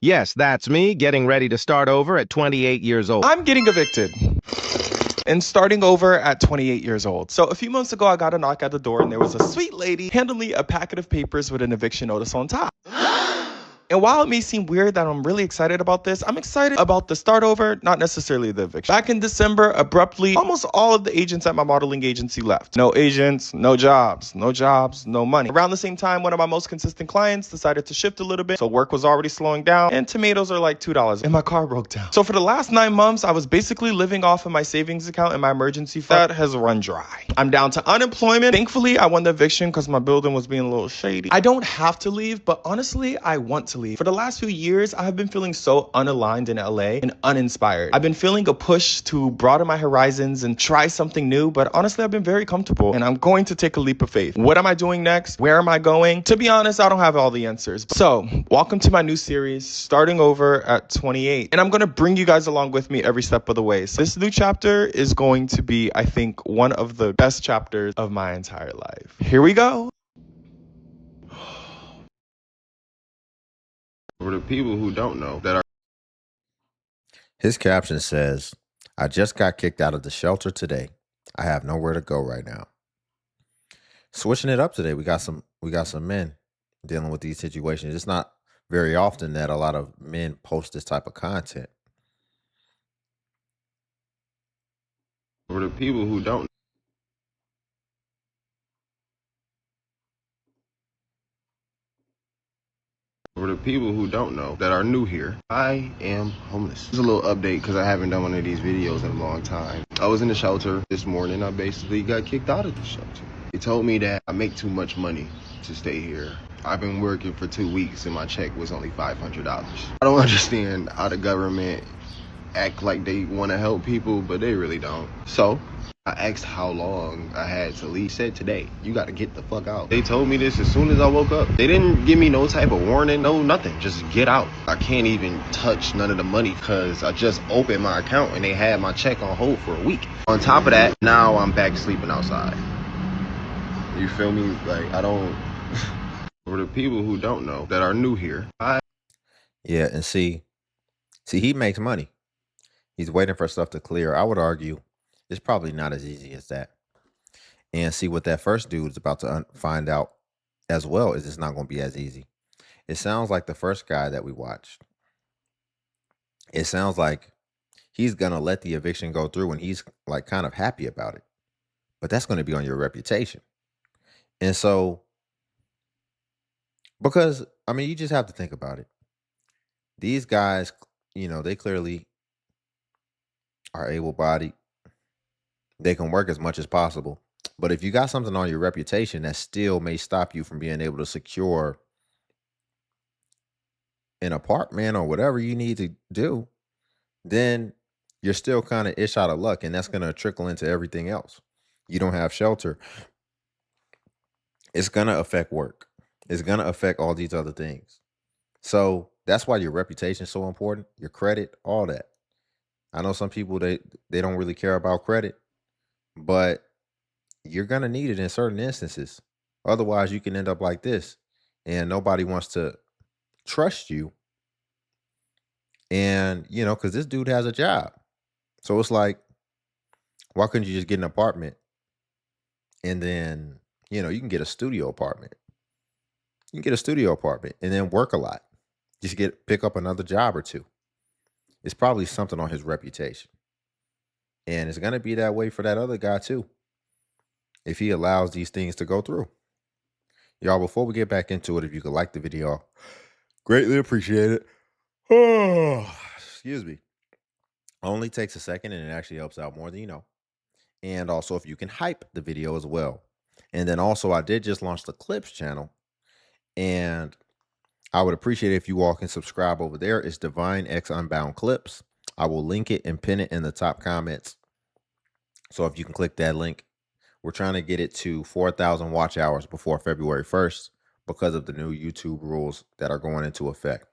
Yes, that's me, getting ready to start over at 28 years old. I'm getting evicted and starting over at 28 years old. So a few months ago, I got a knock at the door and there was a sweet lady handing me a packet of papers with an eviction notice on top. And while it may seem weird that I'm really excited about this, I'm excited about the start over, not necessarily the eviction. Back in December, abruptly, almost all of the agents at my modeling agency left. No agents, no jobs, no money. Around the same time, one of my most consistent clients decided to shift a little bit, so work was already slowing down, and tomatoes are like $2, and my car broke down. So for the last 9 months, I was basically living off of my savings account and my emergency fund that has run dry. I'm down to unemployment. Thankfully, I won the eviction because my building was being a little shady. I don't have to leave, but honestly, I want to leave. For the last few years, I have been feeling so unaligned in LA and uninspired. I've been feeling a push to broaden my horizons and try something new, but honestly, I've been very comfortable and I'm going to take a leap of faith. What am I doing next? Where am I going? To be honest, I don't have all the answers. So, welcome to my new series, starting over at 28. And I'm going to bring you guys along with me every step of the way. So this new chapter is going to be, I think, one of the best chapters of my entire life. Here we go. For the people who don't know that are His caption says, I just got kicked out of the shelter today. I have nowhere to go right now. Switching it up today, we got some men dealing with these situations. It's not very often that a lot of men post this type of content. for the people who don't For the people who don't know that are new here, I am homeless. Just a little update because I haven't done one of these videos in a long time. I was in the shelter this morning. I basically got kicked out of the shelter. They told me that I make too much money to stay here. I've been working for 2 weeks and my check was only $500. I don't understand how the government act like they want to help people, but they really don't. So I asked how long I had to leave. Said today, you got to get the fuck out. They told me this as soon as I woke up. They didn't give me no type of warning, no nothing. Just get out. I can't even touch none of the money because I just opened my account and they had my check on hold for a week. On top of that, now I'm back sleeping outside. You feel me? Like, I don't... For the people who don't know that are new here, Yeah, and see, he makes money. He's waiting for stuff to clear. I would argue it's probably not as easy as that. And see, what that first dude is about to find out as well is it's not going to be as easy. It sounds like the first guy that we watched. It sounds like he's going to let the eviction go through and he's like kind of happy about it. But that's going to be on your reputation. And so, because, I mean, you just have to think about it. These guys, they clearly are able-bodied. They can work as much as possible. But if you got something on your reputation that still may stop you from being able to secure an apartment or whatever you need to do, then you're still kind of ish out of luck. And that's going to trickle into everything else. You don't have shelter. It's going to affect work. It's going to affect all these other things. So that's why your reputation is so important. Your credit, all that. I know some people, they don't really care about credit, but you're going to need it in certain instances. Otherwise, you can end up like this and nobody wants to trust you. And, because this dude has a job. So it's like, why couldn't you just get an apartment? And then, you can get a studio apartment. You can get a studio apartment and then work a lot. Just pick up another job or two. It's probably something on his reputation. And it's going to be that way for that other guy too, if he allows these things to go through. Y'all, before we get back into it, if you could like the video, greatly appreciate it. Oh, excuse me. Only takes a second and it actually helps out more than you know. And also if you can hype the video as well. And then also I did just launch the Clips channel. And I would appreciate it if you all can subscribe over there. It's Divine X Unbound Clips. I will link it and pin it in the top comments. So if you can click that link, we're trying to get it to 4,000 watch hours before February 1st because of the new YouTube rules that are going into effect.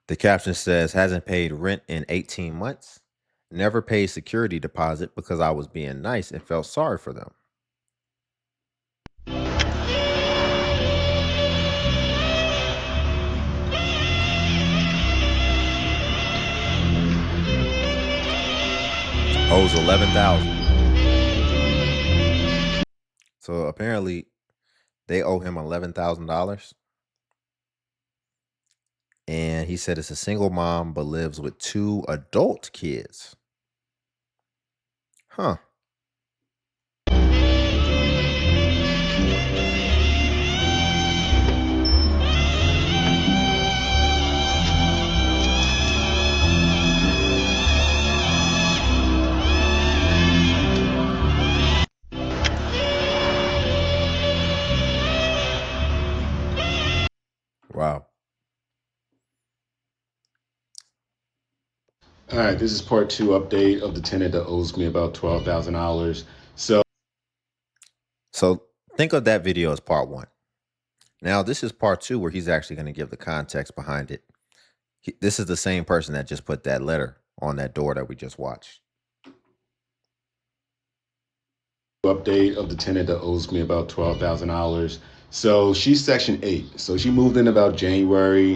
The caption says, hasn't paid rent in 18 months. Never paid security deposit because I was being nice and felt sorry for them. owes 11,000. So apparently they owe him $11,000. And he said it's a single mom but lives with 2 adult kids. Huh. Wow. All right, this is part 2 update of the tenant that owes me about $12,000. So think of that video as part 1. Now this is part 2 where he's actually going to give the context behind it. This is the same person that just put that letter on that door that we just watched. Update of the tenant that owes me about $12,000. So she's Section 8. So she moved in about January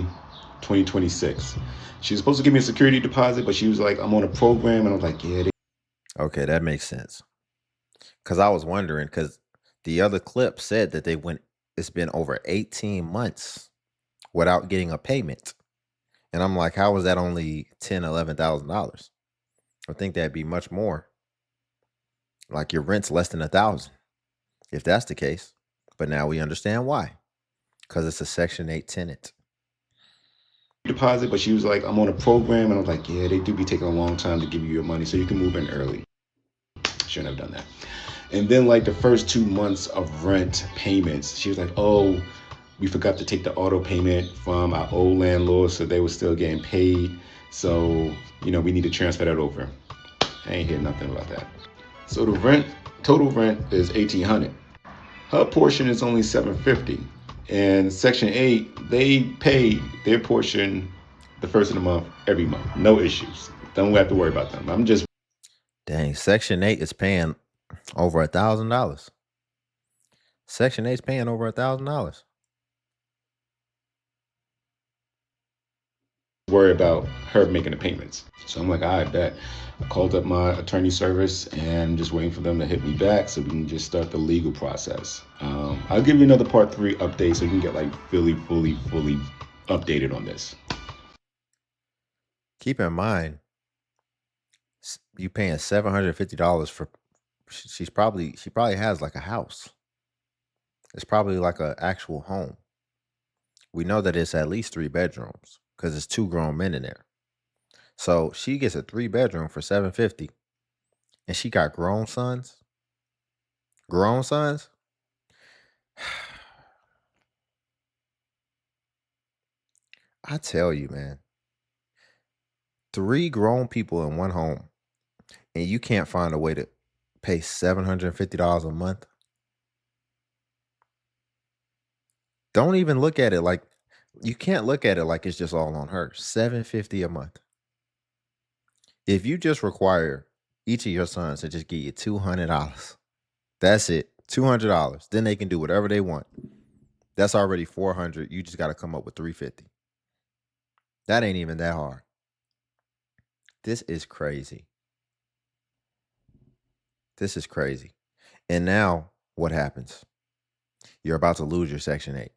2026. She was supposed to give me a security deposit, but she was like, I'm on a program. And I was like, yeah. Okay, that makes sense. Because I was wondering, because the other clip said that it's been over 18 months without getting a payment. And I'm like, how is that only $10,000, $11,000? I think that'd be much more. Like your rent's less than $1,000, if that's the case. But now we understand why. Because it's a Section 8 tenant. Deposit, but she was like, I'm on a program. And I was like, yeah, they do be taking a long time to give you your money, so you can move in early. Shouldn't have done that. And then like the first 2 months of rent payments, she was like, oh, we forgot to take the auto payment from our old landlord, so they were still getting paid. So, we need to transfer that over. I ain't hear nothing about that. So the total rent is $1,800. Her portion is only $750. And Section 8, they pay their portion the first of the month every month. No issues. Don't have to worry about them. I'm just Dang, Section 8 is paying over $1,000. Section 8 is paying over $1,000. worry about her making the payments. So I'm like, I bet. I called up my attorney service and just waiting for them to hit me back so we can just start the legal process. I'll give you another part 3 update so you can get like fully updated on this. Keep in mind, you paying $750 for. She probably has like a house. It's probably like an actual home. We know that it's at least 3 bedrooms because it's 2 grown men in there. So she gets a 3-bedroom for $750, and she got grown sons. Grown sons. I tell you, man. 3 grown people in one home, and you can't find a way to pay $750 a month. Don't even look at it like you can't look at it like it's just all on her. $750 a month. If you just require each of your sons to just give you $200, that's it. $200. Then they can do whatever they want. That's already $400. You just got to come up with $350. That ain't even that hard. This is crazy. This is crazy. And now what happens? You're about to lose your Section 8.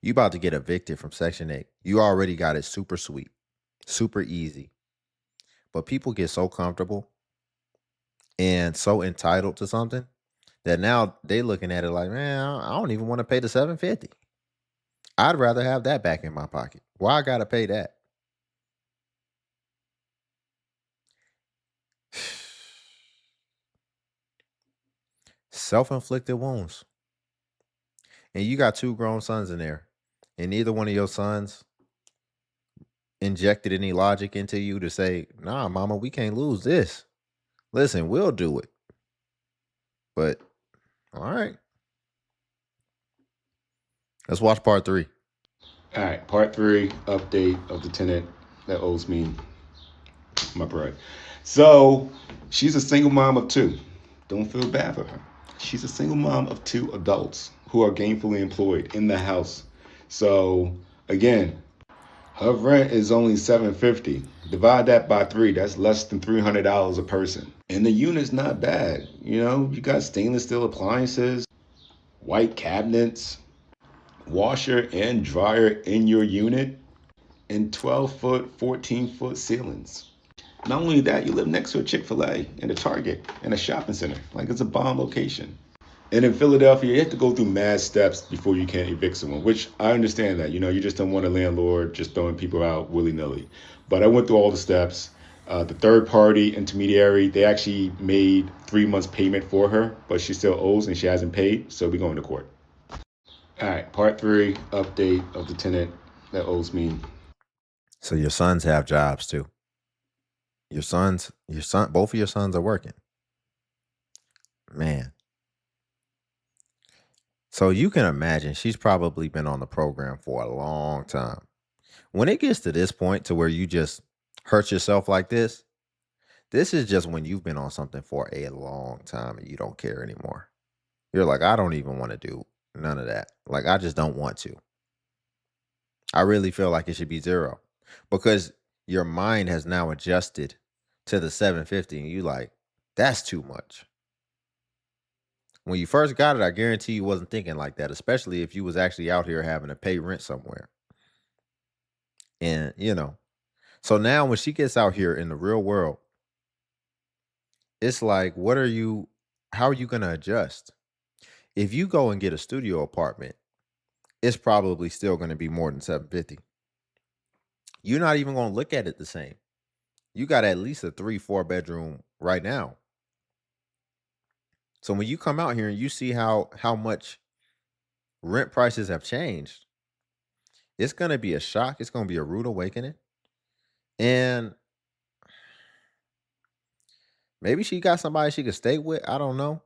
You about to get evicted from Section 8. You already got it super sweet, super easy. But people get so comfortable and so entitled to something that now they looking at it like, man, I don't even want to pay the $750. I'd rather have that back in my pocket. Why I gotta pay that? Self-inflicted wounds. And you got 2 grown sons in there, and neither one of your sons injected any logic into you to say, nah, mama, we can't lose this. Listen, we'll do it. But, all right. Let's watch part 3. All right, part 3 update of the tenant that owes me my bread. So she's a single mom of 2. Don't feel bad for her. She's a single mom of 2 adults who are gainfully employed in the house. So again, Her rent is only $750. Divide that by three. That's less than $300 a person. And the unit's not bad. You know, you got stainless steel appliances, white cabinets, washer and dryer in your unit, and 12-foot, 14-foot ceilings. Not only that, you live next to a Chick-fil-A and a Target and a shopping center. Like, it's a bomb location. And in Philadelphia, you have to go through mad steps before you can evict someone, which I understand that. You know, you just don't want a landlord just throwing people out willy-nilly. But I went through all the steps. The third party intermediary, they actually made 3 months payment for her, but she still owes and she hasn't paid, so we're going to court. All right, part three, update of the tenant that owes me. So your sons have jobs too. Both of your sons are working. Man. So you can imagine she's probably been on the program for a long time. When it gets to this point to where you just hurt yourself like this is just when you've been on something for a long time and you don't care anymore. You're like, I don't even want to do none of that. Like, I just don't want to. I really feel like it should be zero because your mind has now adjusted to the 750 and you like, that's too much. When you first got it, I guarantee you wasn't thinking like that, especially if you was actually out here having to pay rent somewhere. And, so now when she gets out here in the real world, it's like, how are you going to adjust? If you go and get a studio apartment, it's probably still going to be more than 750. You're not even going to look at it the same. You got at least a 3-4 bedroom right now. So when you come out here and you see how much rent prices have changed, it's going to be a shock. It's going to be a rude awakening. And maybe she got somebody she could stay with. I don't know.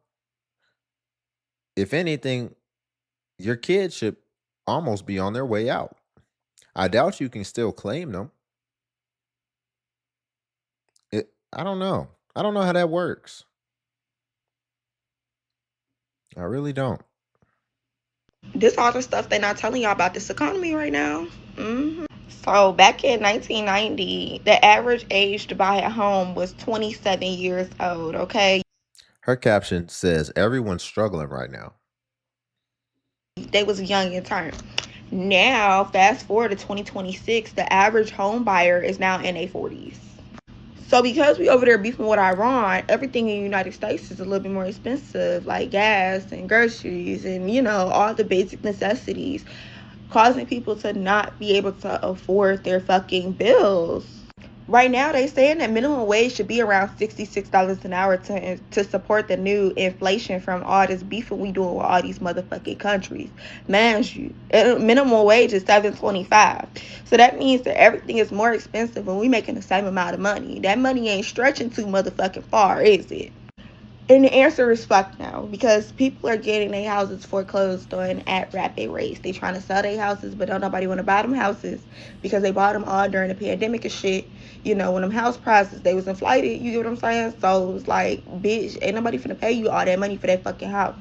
If anything, your kids should almost be on their way out. I doubt you can still claim them. I don't know. I don't know how that works. I really don't. This all the stuff they're not telling y'all about this economy right now. So back in 1990, the average age to buy a home was 27 years old, okay? Her caption says, everyone's struggling right now. They was young in turn. Now, fast forward to 2026, the average home buyer is now in their 40s. So because we over there beefing with Iran, everything in the United States is a little bit more expensive, like gas and groceries and, all the basic necessities, causing people to not be able to afford their fucking bills. Right now, they saying that minimum wage should be around $66 an hour to support the new inflation from all this beefing we doing with all these motherfucking countries. Mind you, minimum wage is $7.25, so that means that everything is more expensive when we making the same amount of money. That money ain't stretching too motherfucking far, is it? And the answer is fuck no, because people are getting their houses foreclosed on at rapid rates. They trying to sell their houses, but don't nobody want to buy them houses because they bought them all during the pandemic and shit. When them house prices, they was inflated, you get what I'm saying? So it's like, bitch, ain't nobody finna pay you all that money for that fucking house.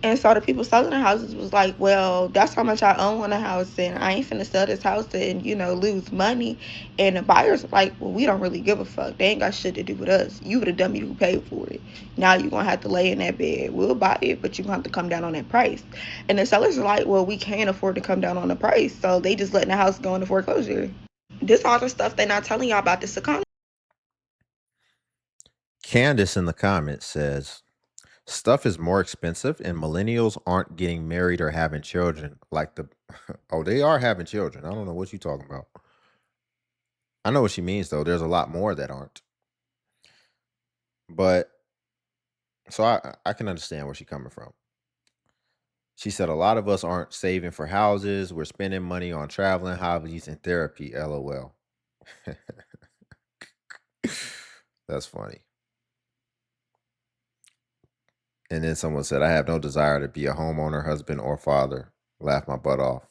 And so the people selling the houses was like, well, that's how much I own on the house, and I ain't finna sell this house and, lose money. And the buyers are like, well, we don't really give a fuck. They ain't got shit to do with us. You the dummy who paid for it. Now you're gonna have to lay in that bed. We'll buy it, but you're gonna have to come down on that price. And the sellers are like, well, we can't afford to come down on the price. So they just letting the house go into foreclosure. This all the stuff they're not telling y'all about this economy. Candace in the comments says, stuff is more expensive and millennials aren't getting married or having children like oh, they are having children. I don't know what you're talking about. I know what she means though. There's a lot more that aren't. But so I can understand where she's coming from. She said a lot of us aren't saving for houses. We're spending money on traveling, hobbies, and therapy. LOL. That's funny. And then someone said, I have no desire to be a homeowner, husband, or father. Laugh my butt off.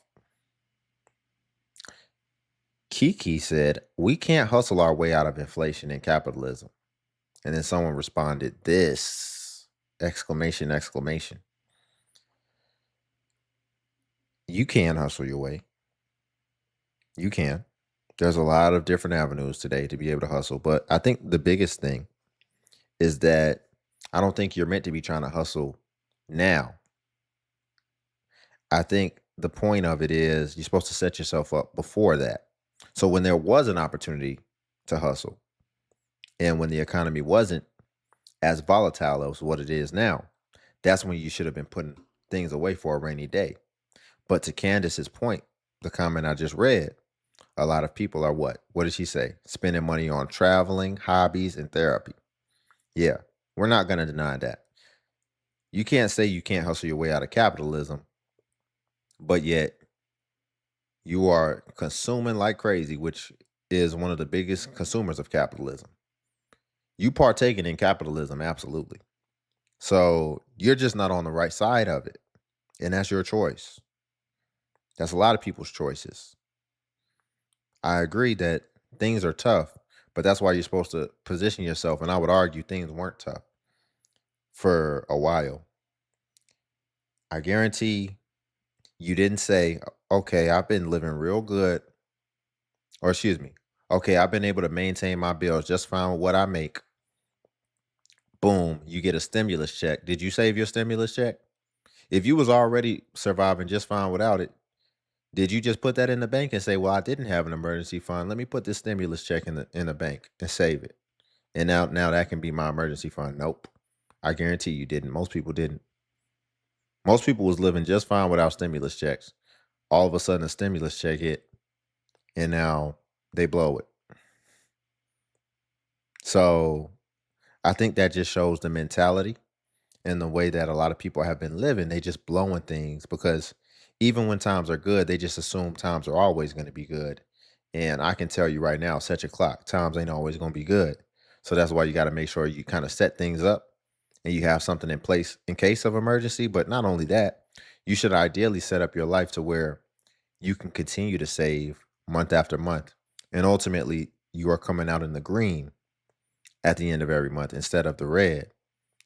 Kiki said, we can't hustle our way out of inflation and capitalism. And then someone responded, this! Exclamation, exclamation. You can hustle your way. You can. There's a lot of different avenues today to be able to hustle. But I think the biggest thing is that I don't think you're meant to be trying to hustle now. I think the point of it is you're supposed to set yourself up before that. So when there was an opportunity to hustle and when the economy wasn't as volatile as what it is now, that's when you should have been putting things away for a rainy day. But to Candace's point, the comment I just read, a lot of people are what? What did she say? Spending money on traveling, hobbies, and therapy. Yeah, we're not going to deny that. You can't say you can't hustle your way out of capitalism, but yet you are consuming like crazy, which is one of the biggest consumers of capitalism. You partaking in capitalism, absolutely. So you're just not on the right side of it. And that's your choice. That's a lot of people's choices. I agree that things are tough, but that's why you're supposed to position yourself. And I would argue things weren't tough for a while. I guarantee you didn't say, okay, I've been living real good. Or excuse me, okay, I've been able to maintain my bills just fine with what I make. Boom, you get a stimulus check. Did you save your stimulus check? If you was already surviving just fine without it, did you just put that in the bank and say, "Well, I didn't have an emergency fund. Let me put this stimulus check in the bank and save it." And now that can be my emergency fund. Nope. I guarantee you didn't. Most people didn't. Most people was living just fine without stimulus checks. All of a sudden a stimulus check hit and now they blow it. So I think that just shows the mentality and the way that a lot of people have been living. They just blowing things because even when times are good, they just assume times are always going to be good. And I can tell you right now, set your clock. Times ain't always going to be good. So that's why you got to make sure you kind of set things up and you have something in place in case of emergency. But not only that, you should ideally set up your life to where you can continue to save month after month. And ultimately, you are coming out in the green at the end of every month instead of the red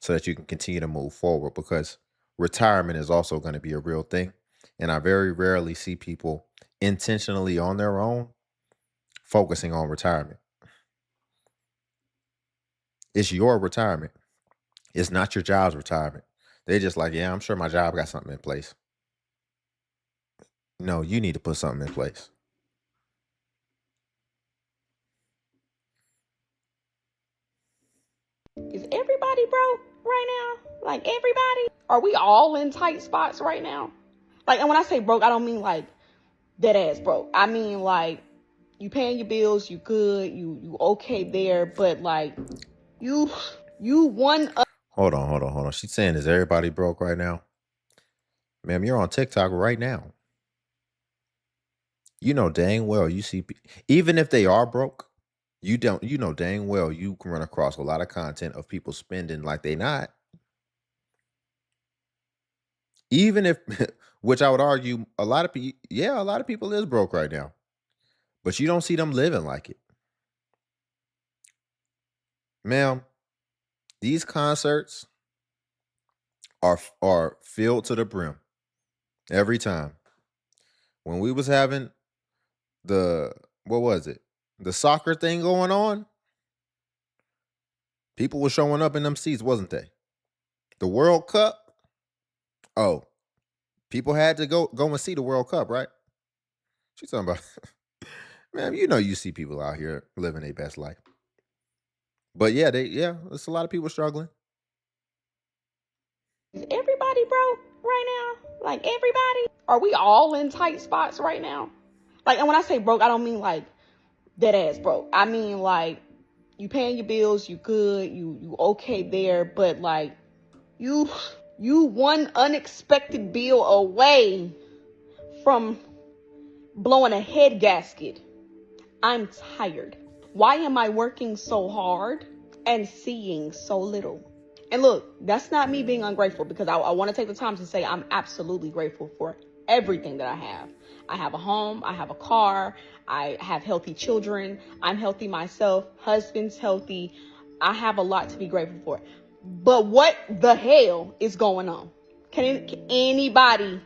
so that you can continue to move forward because retirement is also going to be a real thing. And I very rarely see people intentionally on their own focusing on retirement. It's your retirement. It's not your job's retirement. They're just like, yeah, I'm sure my job got something in place. No, you need to put something in place. Is everybody broke right now? Like everybody? Are we all in tight spots right now? Like, and when I say broke, I don't mean like dead ass broke. I mean like you paying your bills, you good, you okay there, but like you one Hold on. She's saying, is everybody broke right now? Ma'am, you're on TikTok right now. You know dang well you see, even if they are broke, you know dang well you can run across a lot of content of people spending like they not. Even if, which I would argue, a lot of people, yeah, a lot of people is broke right now, but you don't see them living like it, ma'am. These concerts are filled to the brim every time. When we was having the what was it, the soccer thing going on, people were showing up in them seats, wasn't they? The World Cup, oh, people had to go and see the World Cup, right? She's talking about, man, you know you see people out here living their best life. But yeah, there's a lot of people struggling. is everybody broke right now? Like everybody? Are we all in tight spots right now? Like, and when I say broke, I don't mean like dead ass broke. I mean like you paying your bills, you good, you okay there, but like you one unexpected bill away from blowing a head gasket. I'm tired. Why am I working so hard and seeing so little? And look, that's not me being ungrateful because I want to take the time to say I'm absolutely grateful for everything that I have. I have a home, I have a car, I have healthy children, I'm healthy myself, husband's healthy. I have a lot to be grateful for. But what the hell is going on? Can anybody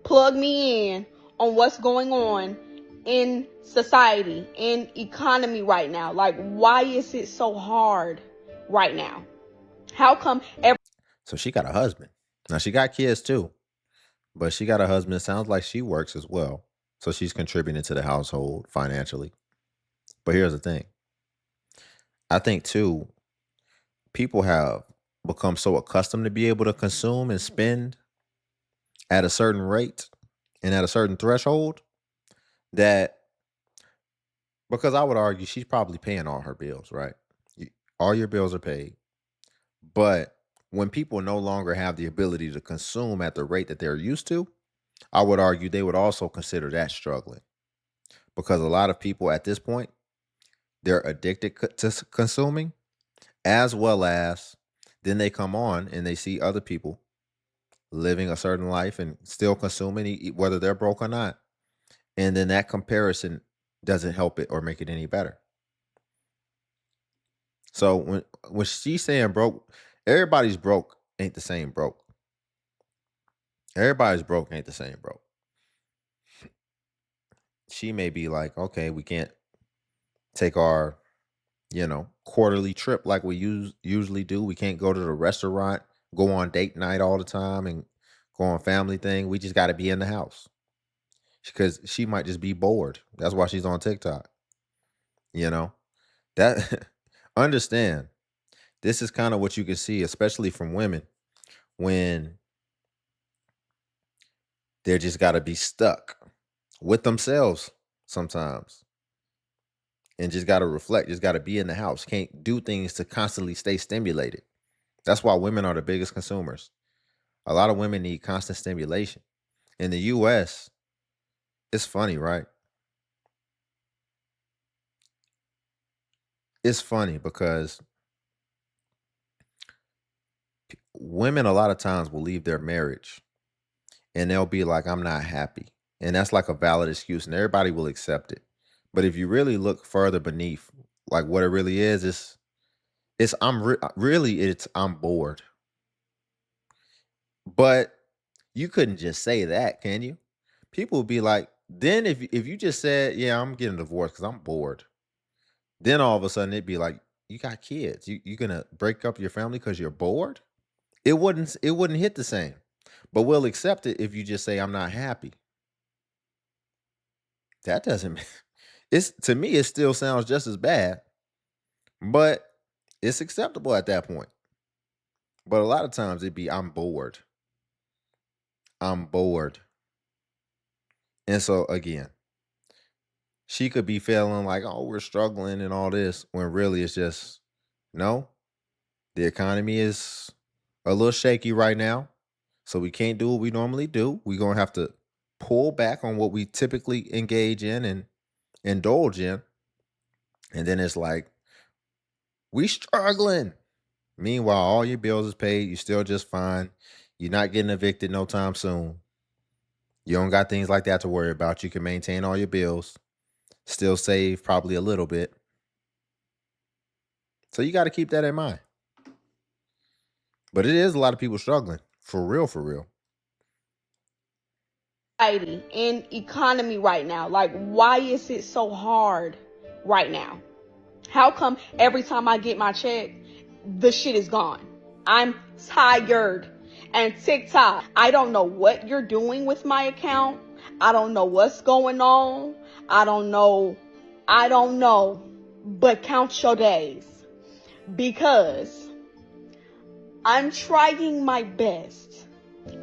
plug me in on what's going on in society, in economy right now? Like, why is it so hard right now? How come So she got a husband. Now she got kids too, but she got a husband. It sounds like she works as well. So she's contributing to the household financially. But here's the thing. I think too, people have become so accustomed to be able to consume and spend at a certain rate and at a certain threshold that, because I would argue she's probably paying all her bills, right? All your bills are paid. But when people no longer have the ability to consume at the rate that they're used to, I would argue they would also consider that struggling, because a lot of people at this point, they're addicted to consuming, as well as then they come on and they see other people living a certain life and still consuming, whether they're broke or not. And then that comparison doesn't help it or make it any better. So when she's saying broke, everybody's broke ain't the same broke. Everybody's broke ain't the same broke. She may be like, okay, we can't take our, quarterly trip like we usually do. We can't go to the restaurant, go on date night all the time, and go on family thing. We just got to be in the house, because she might just be bored. That's why she's on TikTok. That understand. This is kind of what you can see, especially from women, when they're just got to be stuck with themselves sometimes, and just got to reflect, just got to be in the house, can't do things to constantly stay stimulated. That's why women are the biggest consumers. A lot of women need constant stimulation. In the US, it's funny, right? It's funny because women a lot of times will leave their marriage and they'll be like, I'm not happy. And that's like a valid excuse and everybody will accept it. But if you really look further beneath, like what it really is, it's I'm bored. But you couldn't just say that, can you? People would be like, then if you just said, yeah, I'm getting divorced because I'm bored, then all of a sudden it'd be like, you got kids. You gonna break up your family because you're bored? It wouldn't hit the same. But we'll accept it if you just say, I'm not happy. That doesn't it's to me, it still sounds just as bad, but it's acceptable at that point. But a lot of times it'd be, I'm bored. I'm bored. And so again, she could be feeling like, oh, we're struggling and all this, when really it's just, no, the economy is a little shaky right now. So we can't do what we normally do. We're going to have to pull back on what we typically engage in and indulge in. And then it's like, we struggling. Meanwhile, all your bills is paid. You're still just fine. You're not getting evicted no time soon. You don't got things like that to worry about. You can maintain all your bills, still save probably a little bit. So you got to keep that in mind. But it is a lot of people struggling. For real, for real. in economy right now? Like, why is it so hard right now? How come every time I get my check, the shit is gone? I'm tired. And TikTok, I don't know what you're doing with my account. I don't know what's going on. I don't know. But count your days, because I'm trying my best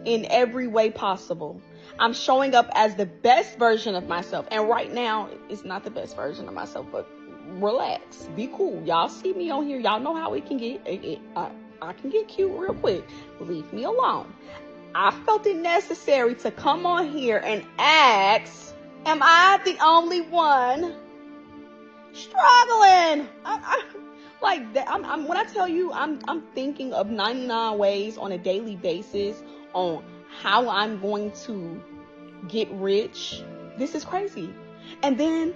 in every way possible. I'm showing up as the best version of myself. And right now, it's not the best version of myself, but relax, be cool. Y'all see me on here. Y'all know how it can get. I can get cute real quick. Leave me alone. I felt it necessary to come on here and ask, am I the only one struggling? Like that. When I tell you, I'm thinking of 99 ways on a daily basis on how I'm going to get rich. This is crazy. And then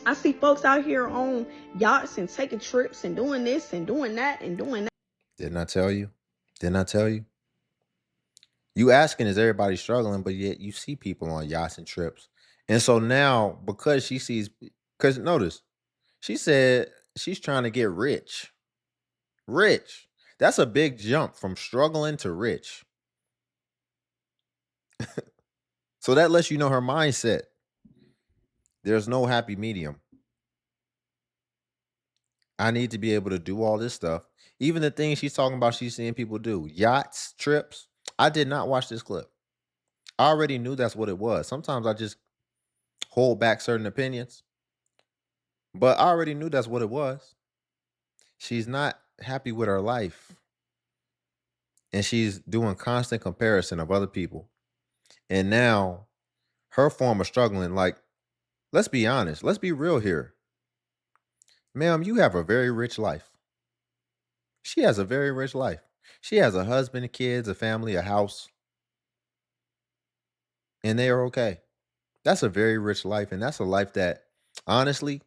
I see folks out here on yachts and taking trips and doing this and doing that and doing that. Didn't I tell you? Didn't I tell you? You asking, is everybody struggling? But yet you see people on yachts and trips And so now, because she sees, because notice, she said she's trying to get rich. Rich. That's a big jump from struggling to rich. So that lets you know her mindset. There's no happy medium. I need to be able to do all this stuff. Even the things she's talking about, she's seeing people do yachts, trips. I did not watch this clip. I already knew that's what it was. Sometimes I just hold back certain opinions, but I already knew that's what it was. She's not happy with her life, and she's doing constant comparison of other people. And now her form of struggling, like, let's be honest, let's be real here. Ma'am, you have a very rich life. She has a very rich life. She has a husband, kids, a family, a house, and they are okay. That's a very rich life. And that's a life that, honestly,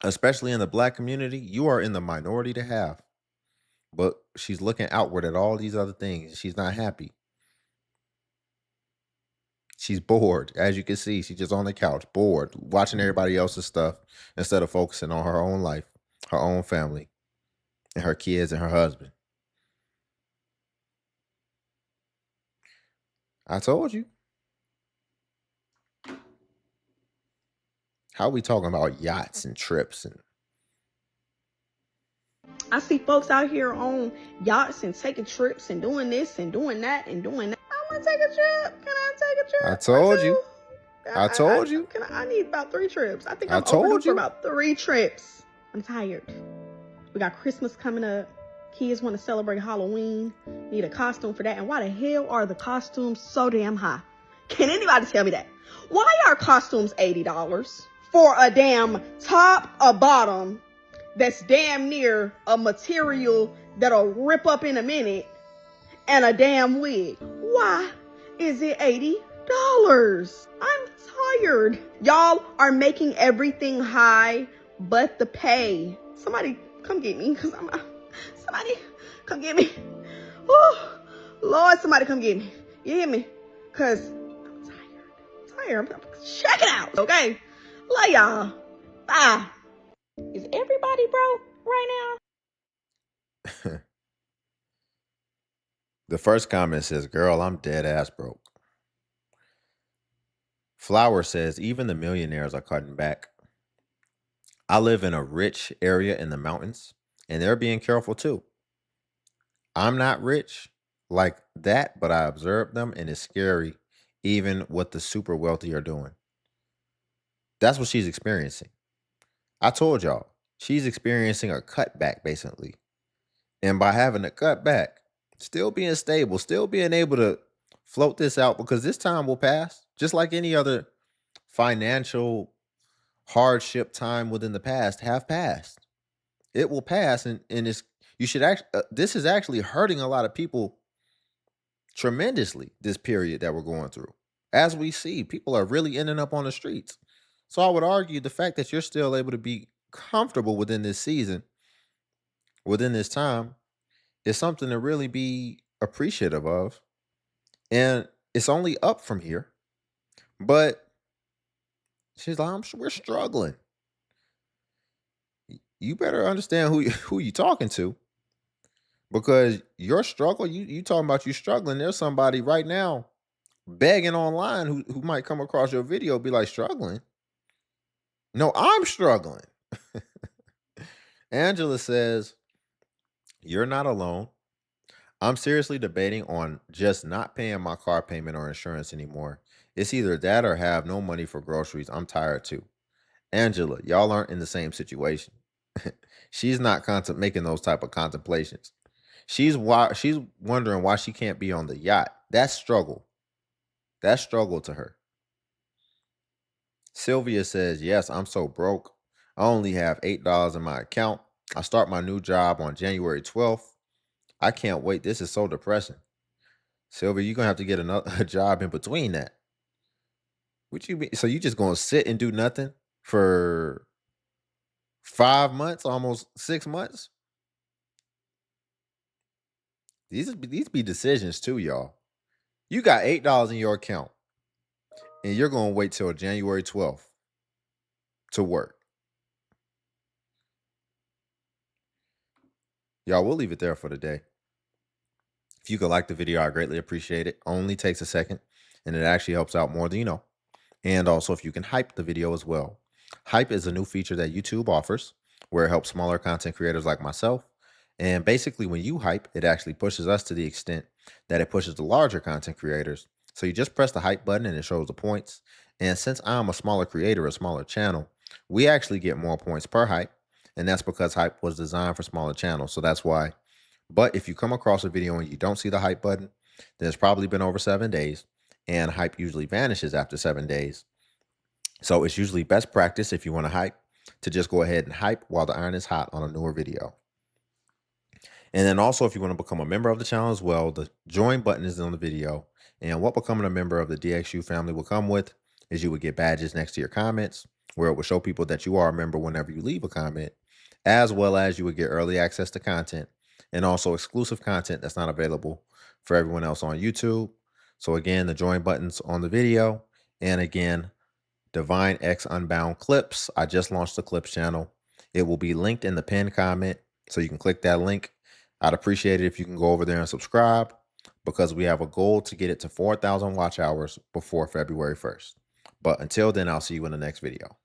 especially in the black community, you are in the minority to have. But she's looking outward at all these other things. She's not happy. She's bored. As you can see, she's just on the couch, bored, watching everybody else's stuff instead of focusing on her own life, her own family, and her kids and her husband. I told you. How we talking about yachts and trips and I see folks out here on yachts and taking trips and doing this and doing that and doing that. I want to take a trip. Can I take a trip? I told you. I I told you. I need about 3 trips. I think I I'm overdue told for you. about 3 trips. I'm tired. We got Christmas coming up. Kids want to celebrate Halloween. Need a costume for that. And why the hell are the costumes so damn high? Can anybody tell me that? Why are costumes $80 for a damn top or bottom that's damn near a material that'll rip up in a minute and a damn wig? Why is it $80? I'm tired. Y'all are making everything high but the pay. Somebody come get me, because somebody come get me. Oh, Lord, somebody come get me. You hear me? Because I'm tired. I'm check it out, okay? Love y'all. Bye. Is everybody broke right now? The first comment says, "Girl, I'm dead ass broke." Flower says, "Even the millionaires are cutting back. I live in a rich area in the mountains, and they're being careful too. I'm not rich like that, but I observe them, and it's scary, even what the super wealthy are doing." That's what she's experiencing. I told y'all, she's experiencing a cutback, basically. And by having a cutback, still being stable, still being able to float this out, because this time will pass, just like any other financial hardship time within the past have passed. It will pass, and it's you should actually. This is actually hurting a lot of people tremendously. This period that we're going through, as we see, people are really ending up on the streets. So I would argue the fact that you're still able to be comfortable within this season, within this time, is something to really be appreciative of. And it's only up from here. But she's like, we're struggling. You better understand who you talking to, because your struggle, you talking about you struggling. There's somebody right now begging online who might come across your video, be like, struggling. No, I'm struggling. Angela says, "You're not alone. I'm seriously debating on just not paying my car payment or insurance anymore. It's either that or have no money for groceries. I'm tired too." Angela, y'all aren't in the same situation. She's not making those type of contemplations. She's wondering why she can't be on the yacht. That's struggle. That's struggle to her. Sylvia says, "Yes, I'm so broke. I only have $8 in my account. I start my new job on January 12th. I can't wait. This is so depressing." Sylvia, you're gonna have to get a job in between that. What you mean? So you just gonna sit and do nothing for 5 months, almost 6 months? These be decisions too, y'all. You got $8 in your account, and you're going to wait till January 12th to work. Y'all, we'll leave it there for today. If you could like the video, I greatly appreciate it. Only takes a second, and it actually helps out more than you know. And also, if you can hype the video as well. Hype is a new feature that YouTube offers where it helps smaller content creators like myself. And basically, when you hype, it actually pushes us to the extent that it pushes the larger content creators. So you just press the hype button and it shows the points. And since I'm a smaller creator, a smaller channel, we actually get more points per hype. And that's because hype was designed for smaller channels. So that's why. But if you come across a video and you don't see the hype button, then it's probably been over 7 days. And hype usually vanishes after 7 days. So it's usually best practice if you want to hype to just go ahead and hype while the iron is hot on a newer video. And then also, if you want to become a member of the channel as well, the join button is on the video. And what becoming a member of the DXU family will come with is you would get badges next to your comments, where it will show people that you are a member whenever you leave a comment, as well as you would get early access to content and also exclusive content that's not available for everyone else on YouTube. So again, the join button's on the video. And again, Divine X Unbound Clips. I just launched the Clips channel. It will be linked in the pinned comment, so you can click that link. I'd appreciate it if you can go over there and subscribe, because we have a goal to get it to 4,000 watch hours before February 1st. But until then, I'll see you in the next video.